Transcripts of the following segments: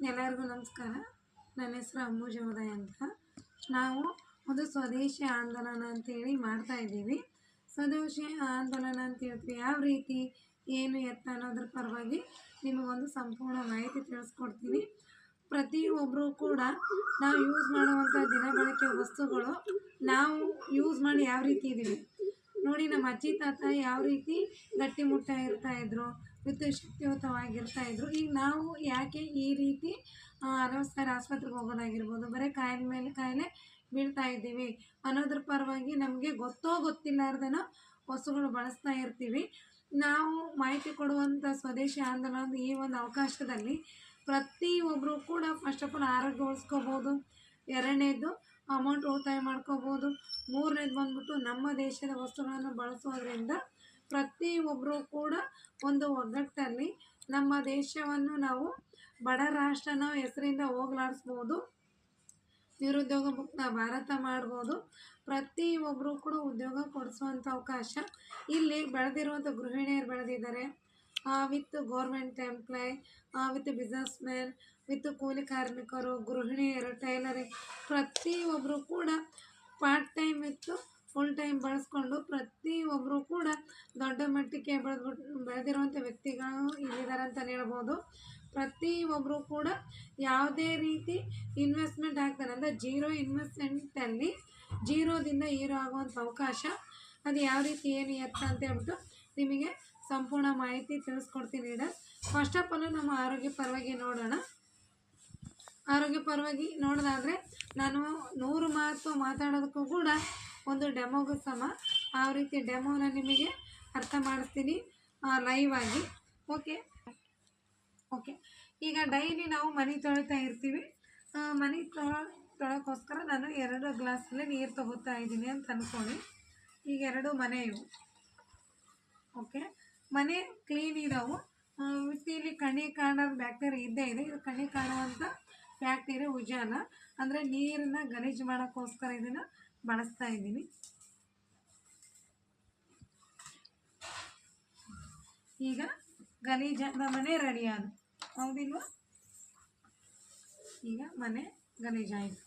ಎಲ್ಲರಿಗೂ ನಮಸ್ಕಾರ. ನನ್ನ ಹೆಸರು ಅಂಬುಜ ಉದಯ ಅಂತ. ನಾವು ಒಂದು ಸ್ವದೇಶಿ ಆಂದೋಲನ ಅಂತೇಳಿ ಮಾಡ್ತಾಯಿದ್ದೀವಿ. ಸ್ವದೇಶಿ ಆಂದೋಲನ ಅಂತ ಹೇಳ್ತೀವಿ, ಯಾವ ರೀತಿ ಏನು ಎತ್ತ ಅನ್ನೋದ್ರ ಪರವಾಗಿ ನಿಮಗೊಂದು ಸಂಪೂರ್ಣ ಮಾಹಿತಿ ತಿಳಿಸ್ಕೊಡ್ತೀನಿ. ಪ್ರತಿಯೊಬ್ಬರು ಕೂಡ ನಾವು ಯೂಸ್ ಮಾಡುವಂಥ ದಿನಬಳಕೆ ವಸ್ತುಗಳು ನಾವು ಯೂಸ್ ಮಾಡಿ ಯಾವ ರೀತಿ ಇದ್ದೀವಿ ನೋಡಿ. ನಮ್ಮ ಅಜ್ಜಿ ತಾತ ಯಾವ ರೀತಿ ಗಟ್ಟಿಮುಟ್ಟ ಇರ್ತಾಯಿದ್ರು, ಶಕ್ತಿಯುತವಾಗಿರ್ತಾಯಿದ್ರು. ಈಗ ನಾವು ಯಾಕೆ ಈ ರೀತಿ ಅನವಸರ ಆಸ್ಪತ್ರೆಗೆ ಹೋಗೋದಾಗಿರ್ಬೋದು, ಬರೀ ಕಾಯಿಲೆ ಮೇಲೆ ಕಾಯಿಲೆ ಬೀಳ್ತಾ ಇದ್ದೀವಿ ಅನ್ನೋದ್ರ ಪರವಾಗಿ ನಮಗೆ ಗೊತ್ತಿಲ್ಲಾರ್ದೇನೋ ವಸ್ತುಗಳು ಬಳಸ್ತಾ ಇರ್ತೀವಿ. ನಾವು ಮಾಹಿತಿ ಕೊಡುವಂಥ ಸ್ವದೇಶಿ ಆಂದೋಲನದ ಈ ಒಂದು ಅವಕಾಶದಲ್ಲಿ ಪ್ರತಿಯೊಬ್ಬರು ಕೂಡ ಫಸ್ಟ್ ಆಫ್ ಆಲ್ ಆರೋಗ್ಯ ಉಳಿಸ್ಕೋಬೋದು. ಎರಡನೇದು ಅಮೌಂಟ್ ಉಳಿತಾಯ ಮಾಡ್ಕೋಬೋದು. ಮೂರನೇದು ಬಂದ್ಬಿಟ್ಟು ನಮ್ಮ ದೇಶದ ವಸ್ತುಗಳನ್ನು ಬಳಸೋದ್ರಿಂದ ಪ್ರತಿಯೊಬ್ಬರು ಕೂಡ ಒಂದು ಒಗ್ಗಟ್ಟಲ್ಲಿ ನಮ್ಮ ದೇಶವನ್ನು ನಾವು ಬಡ ರಾಷ್ಟ್ರನ ಹೆಸರಿಂದ ಹೋಗಲಾಡಿಸ್ಬೋದು. ನಿರುದ್ಯೋಗ ಮುಕ್ತ ಭಾರತ ಮಾಡ್ಬೋದು. ಪ್ರತಿಯೊಬ್ಬರು ಕೂಡ ಉದ್ಯೋಗ ಕೊಡಿಸುವಂಥ ಅವಕಾಶ ಇಲ್ಲಿ ಬೆಳೆದಿರುವಂಥ ಗೃಹಿಣಿಯರು ಬೆಳೆದಿದ್ದಾರೆ. With government employ, with businessman, with ಕೂಲಿ ಕಾರ್ಮಿಕರು, ಗೃಹಿಣಿಯರು, ಟೈಲರಿಂಗ್, ಪ್ರತಿಯೊಬ್ಬರು ಕೂಡ part time with full time ಬಳಸ್ಕೊಂಡು ಪ್ರತಿಯೊಬ್ಬರು ಕೂಡ ದೊಡ್ಡ ಮಟ್ಟಕ್ಕೆ ಬೆಳೆದಿರುವಂಥ ವ್ಯಕ್ತಿಗಳು ಇಲ್ಲಿದ್ದಾರೆ ಅಂತಲೇ ಹೇಳ್ಬೋದು. ಪ್ರತಿಯೊಬ್ಬರು ಕೂಡ ಯಾವುದೇ ರೀತಿ ಇನ್ವೆಸ್ಟ್ಮೆಂಟ್ ಆಗ್ತಾರೆ ಅಂದರೆ ಜೀರೋ ಇನ್ವೆಸ್ಟ್ಮೆಂಟಲ್ಲಿ ಜೀರೋದಿಂದ ಹೀರೋ ಆಗುವಂಥ ಅವಕಾಶ ಅದು ಯಾವ ರೀತಿ ಏನು ಎತ್ತ ಅಂತ ಹೇಳ್ಬಿಟ್ಟು ನಿಮಗೆ ಸಂಪೂರ್ಣ ಮಾಹಿತಿ ತಿಳಿಸ್ಕೊಡ್ತೀನಿ. ಫಸ್ಟ್ ಆಫ್ ಆಲ್ ನಮ್ಮ ಆರೋಗ್ಯ ಪರವಾಗಿ ನೋಡೋಣ. ಆರೋಗ್ಯ ಪರವಾಗಿ ನೋಡೋದಾದರೆ ನಾನು 100 ಮಾತು ಮಾತಾಡೋದಕ್ಕೂ ಕೂಡ ಒಂದು ಡೆಮೋಗೂ ಸಮ. ಆ ರೀತಿ ಡೆಮೋನ ನಿಮಗೆ ಅರ್ಥ ಮಾಡಿಸ್ತೀನಿ ಲೈವ್ ಆಗಿ. ಓಕೆ. ಈಗ ಡೈಲಿ ನಾವು ಮನೆ ತೊಳಿತಾ ಇರ್ತೀವಿ. ಮನೆ ತೊಳೋಕ್ಕೋಸ್ಕರ ನಾನು 2 ಗ್ಲಾಸಲ್ಲಿ ನೀರು ತಗೋತಾ ಇದ್ದೀನಿ ಅಂತ ಅಂದ್ಕೊಳ್ಳಿ. ಈಗ 2 ಮನೆ ಇವು. ಓಕೆ, ಮನೆ ಕ್ಲೀನ್ ಇದ್ದಾವೆ. ವಿತ್ ಇಲ್ಲಿ ಕಣ್ಣಿಗೆ ಕಾಣೋ ಬ್ಯಾಕ್ಟೀರಿಯಾ ಇದ್ದೇ ಇದೆ. ಇದು ಕಣ್ಣಿಗೆ ಕಾಣುವಂಥ ಬ್ಯಾಕ್ಟೀರಿಯಾ ಉಜಾಲ ಅಂದರೆ ನೀರನ್ನು ಗಲೀಜು ಮಾಡೋಕ್ಕೋಸ್ಕರ ಇದನ್ನು ಬಳಸ್ತಾ ಇದ್ದೀನಿ. ಈಗ ಗಲೀಜಾದ ಮನೆ ರೆಡಿ ಆದ, ಹೌದಿಲ್ವ? ಈಗ ಮನೆ ಗಲೀಜಾಯಿತು.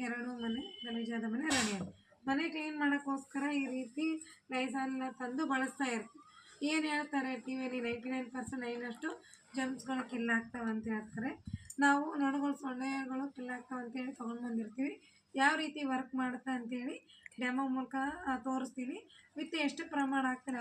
ಎರಡು ಮನೆ ಗಲೀಜಾದ ಮನೆ ರೆಡಿ ಆದ. ಮನೆ ಕ್ಲೀನ್ ಮಾಡೋಕ್ಕೋಸ್ಕರ ಈ ರೀತಿ ಲೈಸಾಲ್ನ ತಂದು ಬಳಸ್ತಾ ಇರ್ತೀವಿ. ಏನು ಹೇಳ್ತಾರೆ ಟಿ ವಿಯಲ್ಲಿ 99% ಜಮ್ಸ್ಗಳು ಕಿಲ್ ಆಗ್ತವೆ ಅಂತ ಹೇಳ್ತಾರೆ. ನಾವು ನೊಣಗಳು ಸೊಳ್ಳೆಗಳು ಕಿಲ್ ಆಗ್ತವೆ ಅಂತೇಳಿ ತೊಗೊಂಡು ಬಂದಿರ್ತೀವಿ. ಯಾವ ರೀತಿ ವರ್ಕ್ ಮಾಡುತ್ತೆ ಅಂತೇಳಿ ಡೆಮೋ ಮೂಲಕ ತೋರಿಸ್ತೀವಿ. ವಿತ್ ಎಷ್ಟು ಪ್ರಮಾಣ ಆಗ್ತಾರೆ